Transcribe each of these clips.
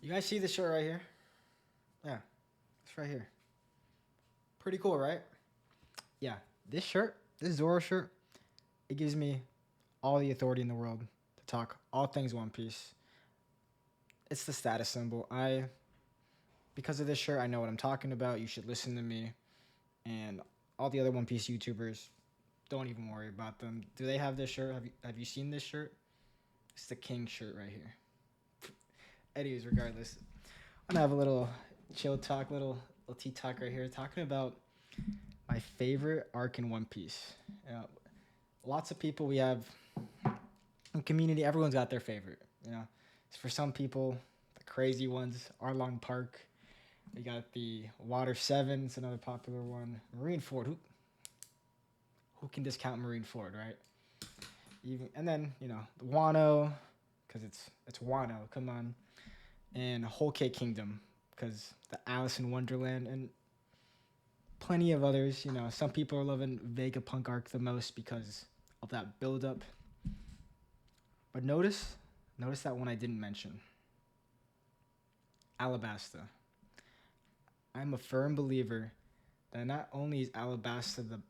You guys see this shirt right here? Yeah, it's right here. Pretty cool, right? Yeah, this shirt, this Zoro shirt, it gives me all the authority in the world to talk all things One Piece. It's the status symbol. Because of this shirt, I know what I'm talking about. You should listen to me. And all the other One Piece YouTubers, don't even worry about them. Do they have this shirt? Have you seen this shirt? It's the King shirt right here. Anyways, regardless, I'm gonna have a little chill talk, little tea talk right here, talking about my favorite arc in One Piece. You know, lots of people we have in community, everyone's got their favorite. You know, for some people, the crazy ones, Arlong Park. We got the Water Seven, it's another popular one. Marine Ford, who can discount Marine Ford, right? Even and then the Wano, because it's Wano. Come on, and Whole Cake Kingdom, because the Alice in Wonderland and plenty of others. Some people are loving Vegapunk arc the most because of that build up. But notice that one I didn't mention. Alabasta. I'm a firm believer that not only is Alabasta the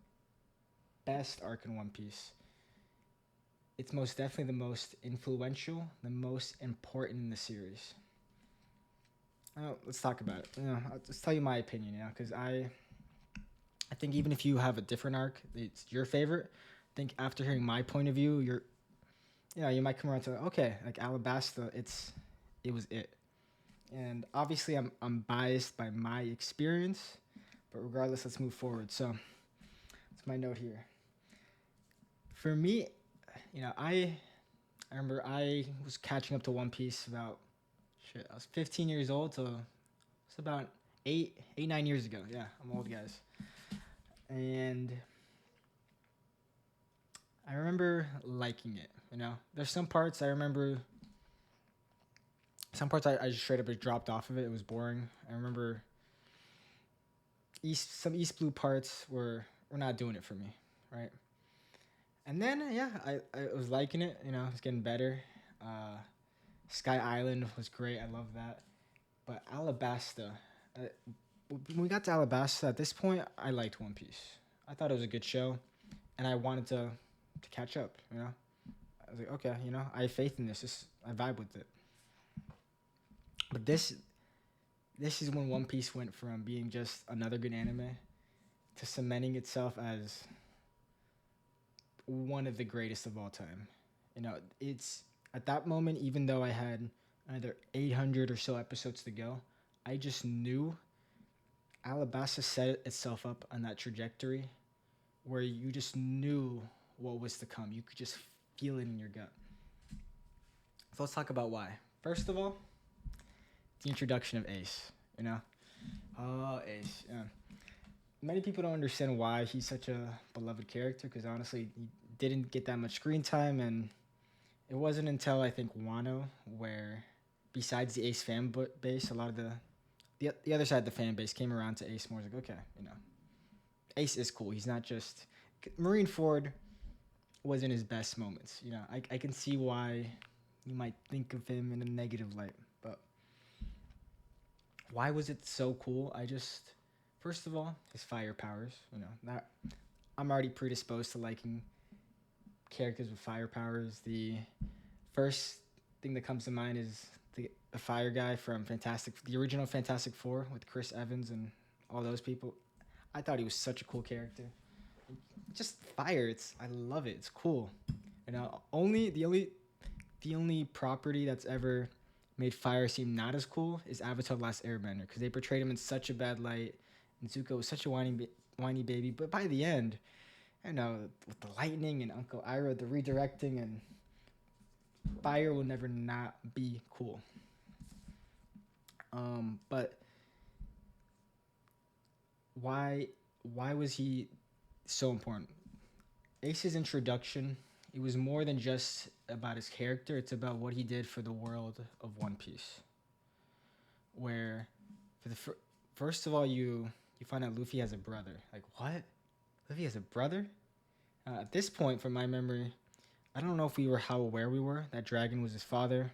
best arc in One Piece, it's most definitely the most influential, the most important in the series. Let's talk about it. I'll just tell you my opinion. Because I think even if you have a different arc, it's your favorite. I think after hearing my point of view, you might come around to okay, like Alabasta, it was it. And obviously, I'm biased by my experience, but regardless, let's move forward. So, that's my note here. For me, I remember I was catching up to One Piece about shit. I was 15 years old, so it's about 9 years ago. Yeah, I'm old, guys. And I remember liking it. There's some parts I remember. Some parts I just straight up just dropped off of it. It was boring. I remember some East Blue parts were not doing it for me, right? And then yeah, I was liking it. It was getting better. Uh, Sky Island was great. I love that. But Alabasta, uh, when we got to Alabasta, at this point, I liked One Piece. I thought it was a good show, and I wanted to catch up. I was like, okay, I have faith in this. I vibe with it. But this is when One Piece went from being just another good anime to cementing itself as one of the greatest of all time. It's at that moment, even though I had another 800 or so episodes to go, I just knew Alabasta set itself up on that trajectory where you just knew what was to come. You could just feel it in your gut. So let's talk about why. First of all, the introduction of Ace. Oh, Ace. Yeah. Many people don't understand why he's such a beloved character because honestly, he didn't get that much screen time, and it wasn't until I think Wano where, besides the Ace fan base, a lot of the other side of the fan base came around to Ace more. Like, okay, Ace is cool. He's not just Marine Ford was in his best moments. I can see why you might think of him in a negative light, but why was it so cool? First of all, his fire powers. That I'm already predisposed to liking characters with fire powers. The first thing that comes to mind is the fire guy from the original Fantastic Four with Chris Evans and all those people. I thought he was such a cool character. Just fire. I love it. It's cool. The only property that's ever made fire seem not as cool is Avatar: The Last Airbender because they portrayed him in such a bad light, and Zuko was such a whiny baby. But by the end, with the lightning and Uncle Iroh, the redirecting, and fire will never not be cool. But why was he so important? Ace's introduction, it was more than just about his character. It's about what he did for the world of One Piece. Where, for the first of all, you find out Luffy has a brother. Like what? Luffy has a brother? At this point, from my memory, I don't know if we were how aware we were that Dragon was his father.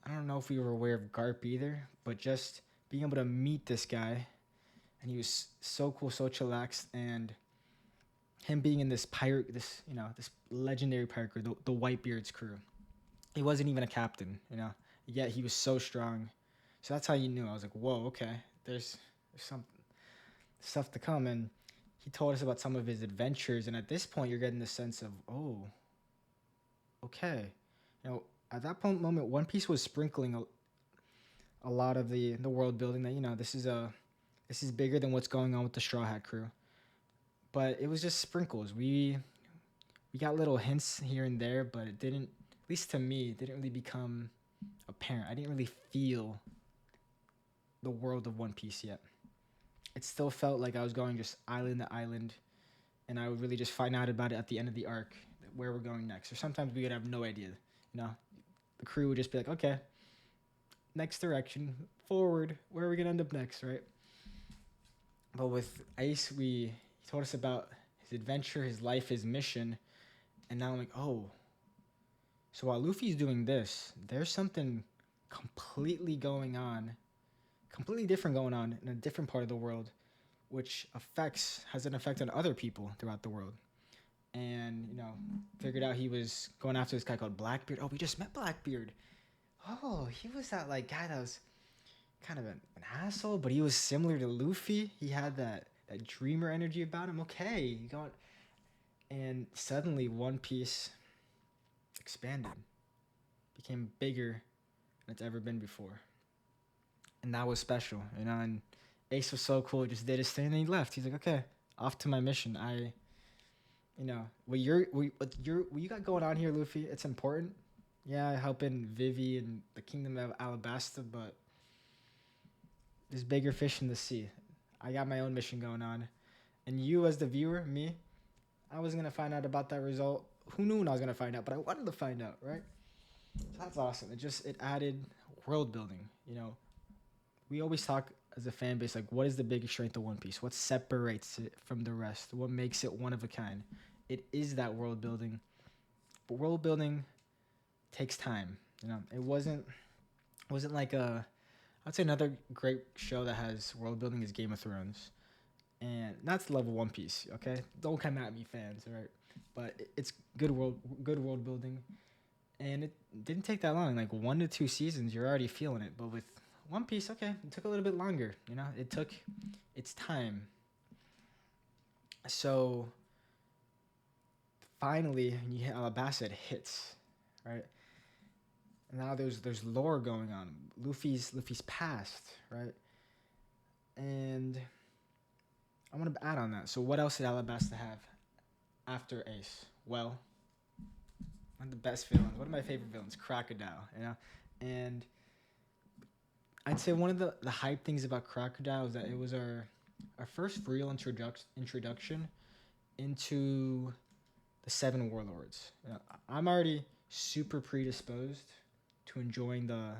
I don't know if we were aware of Garp either, but just being able to meet this guy, and he was so cool, so chillaxed, and him being in this pirate, this legendary pirate crew, the Whitebeard's crew. He wasn't even a captain, yet he was so strong. So that's how you knew. I was like, whoa, okay, there's some stuff to come. And he told us about some of his adventures, and at this point, you're getting the sense of, oh, okay, at that moment, One Piece was sprinkling a lot of the world building that this is bigger than what's going on with the Straw Hat crew. But it was just sprinkles. We got little hints here and there, but it didn't, at least to me, it didn't really become apparent. I didn't really feel the world of One Piece yet. It still felt like I was going just island to island, and I would really just find out about it at the end of the arc, where we're going next. Or sometimes we would have no idea. The crew would just be like, okay, next direction, forward. Where are we gonna end up next, right? But with Ace, he told us about his adventure, his life, his mission, and now I'm like, oh. So while Luffy's doing this, there's something completely going on, completely different going on in a different part of the world, which has an effect on other people throughout the world. And, figured out he was going after this guy called Blackbeard. Oh, we just met Blackbeard. Oh, he was that guy that was kind of an asshole, but he was similar to Luffy. He had that dreamer energy about him. Okay, and suddenly One Piece expanded, became bigger than it's ever been before, and that was special, And Ace was so cool. He just did his thing and he left. He's like, okay, off to my mission. What you got going on here, Luffy? It's important. Yeah, helping Vivi and the Kingdom of Alabasta, but there's bigger fish in the sea. I got my own mission going on. And you, as the viewer, me, I was going to find out about that result. Who knew when I was going to find out, but I wanted to find out, right? So that's awesome. It added world building. We always talk as a fan base, like, what is the biggest strength of One Piece? What separates it from the rest? What makes it one of a kind? It is that world building. But world building takes time. It wasn't like I'd say another great show that has world building is Game of Thrones, and that's the level One Piece. Okay, don't come at me, fans. All right, but it's good world building, and it didn't take that long. Like 1 to 2 seasons, you're already feeling it. But with One Piece, okay, it took a little bit longer. It took its time. So finally, when you hit Alabasta, it hits, right? And now there's lore going on. Luffy's past, right? And I want to add on that. So what else did Alabasta have after Ace? Well, one of the best villains, one of my favorite villains, Crocodile, And I'd say one of the hype things about Crocodile is that it was our first real introduction into the Seven Warlords. I'm already super predisposed to enjoying the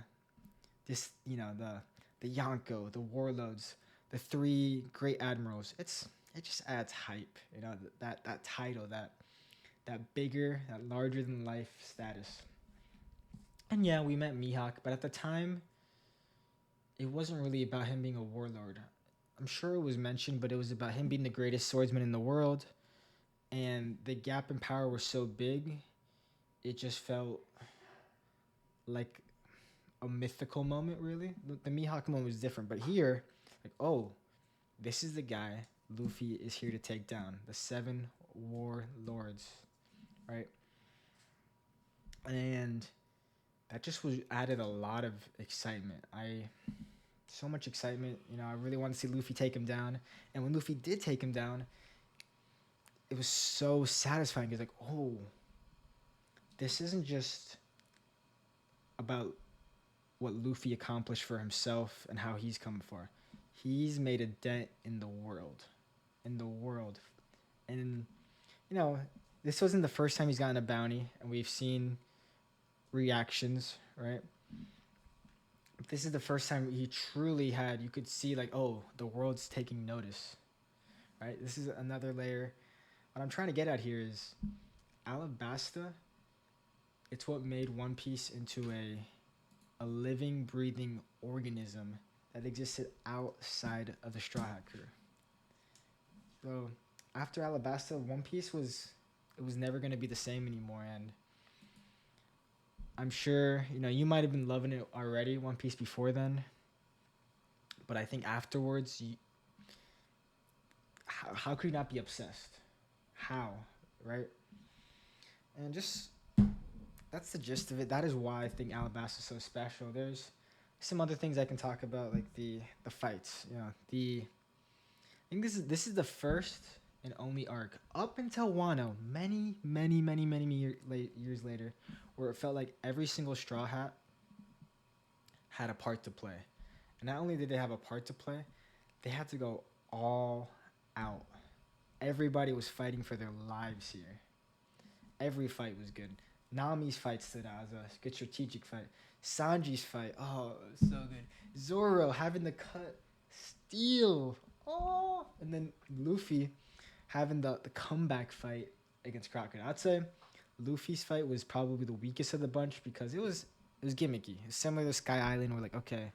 Yonko, the Warlords, the three great admirals. It just adds hype, that title, that bigger, that larger than life status. And yeah, we met Mihawk, but at the time, it wasn't really about him being a warlord. I'm sure it was mentioned, but it was about him being the greatest swordsman in the world, and the gap in power was so big, it just felt like a mythical moment, really. The Mihawk moment was different, but here, like, oh, this is the guy Luffy is here to take down, the Seven Warlords, right? And that just added a lot of excitement. So much excitement. I really wanted to see Luffy take him down, and when Luffy did take him down, it was so satisfying. It's like, oh, this isn't just about what Luffy accomplished for himself and how he's come far. He's made a dent in the world. And, this wasn't the first time he's gotten a bounty, and we've seen reactions, right? This is the first time he truly you could see, like, oh, the world's taking notice, right? This is another layer. What I'm trying to get at here is Alabasta, it's what made One Piece into a living, breathing organism that existed outside of the Straw Hat crew. So after Alabasta, One Piece was it was never gonna be the same anymore, and I'm sure you might have been loving it already, One Piece before then, but I think afterwards, how could you not be obsessed? How, right? And just that's the gist of it. That is why I think Alabasta is so special. There's some other things I can talk about, like the fights. I think this is the first and only arc up until Wano, many years later, where it felt like every single Straw Hat had a part to play. And not only did they have a part to play, they had to go all out. Everybody was fighting for their lives here. Every fight was good. Nami's fight stood out as a good strategic fight. Sanji's fight, oh, it was so good. Zoro having the cut steel, oh, and then Luffy having the comeback fight against Crocodile. I'd say Luffy's fight was probably the weakest of the bunch because it was gimmicky. It's similar to Sky Island, where like okay,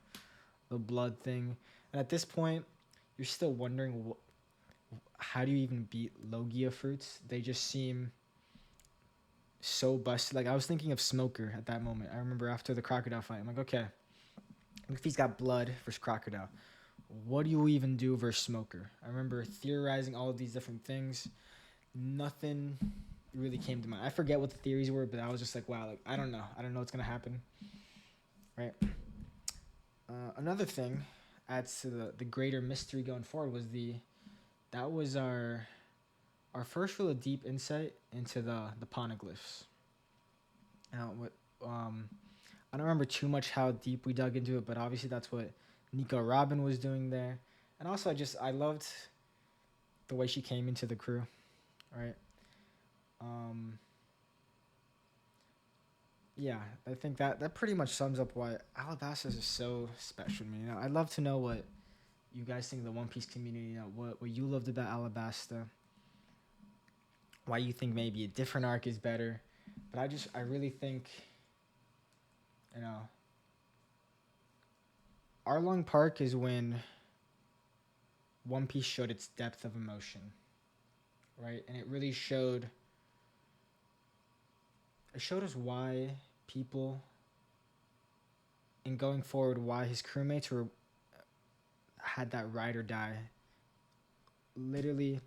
the blood thing, and at this point, you're still wondering how do you even beat Logia fruits? They just seem so busted. Like I was thinking of Smoker at that moment. I remember after the Crocodile fight, I'm like, okay, if he's got blood versus Crocodile, what do you even do versus Smoker? I remember theorizing all of these different things. Nothing really came to mind. I forget what the theories were, but I was just like, wow, like I don't know. I don't know what's gonna happen. Right. Another thing adds to the greater mystery going forward was that was our first really deep insight into the poneglyphs. Now, I don't remember too much how deep we dug into it, but obviously that's what Nico Robin was doing there, and also I loved the way she came into the crew, right? Um, yeah, I think that pretty much sums up why Alabasta is so special to me. I'd love to know what you guys think of the One Piece community. What you loved about Alabasta, why you think maybe a different arc is better, but I really think you know Arlong Park is when One Piece showed its depth of emotion, right? And it showed us why people, and going forward, why his crewmates were had that ride or die, literally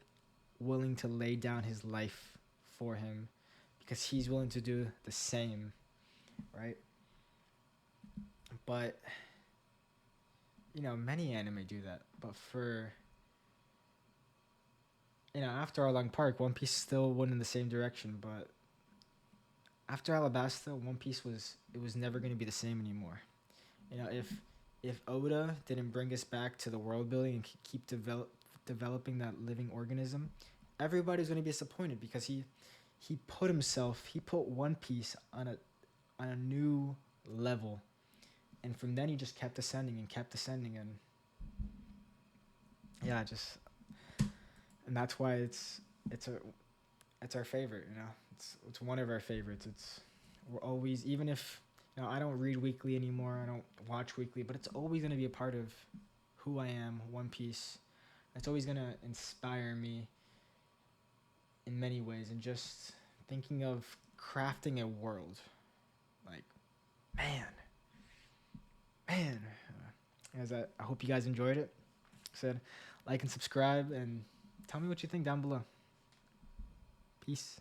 willing to lay down his life for him, because he's willing to do the same, right? But many anime do that. But for after Arlong Park, One Piece still went in the same direction. But after Alabasta, One Piece was never going to be the same anymore. If Oda didn't bring us back to the world building and keep developing that living organism, everybody's going to be disappointed because he put One Piece on a new level, and from then he just kept ascending and yeah, just and that's why it's our favorite. It's one of our favorites. We're always, even if I don't read weekly anymore, I don't watch weekly, but it's always going to be a part of who I am. One Piece, it's always going to inspire me in many ways, and just thinking of crafting a world, like man man as I hope you guys enjoyed it. Said like and subscribe and tell me what you think down below. Peace.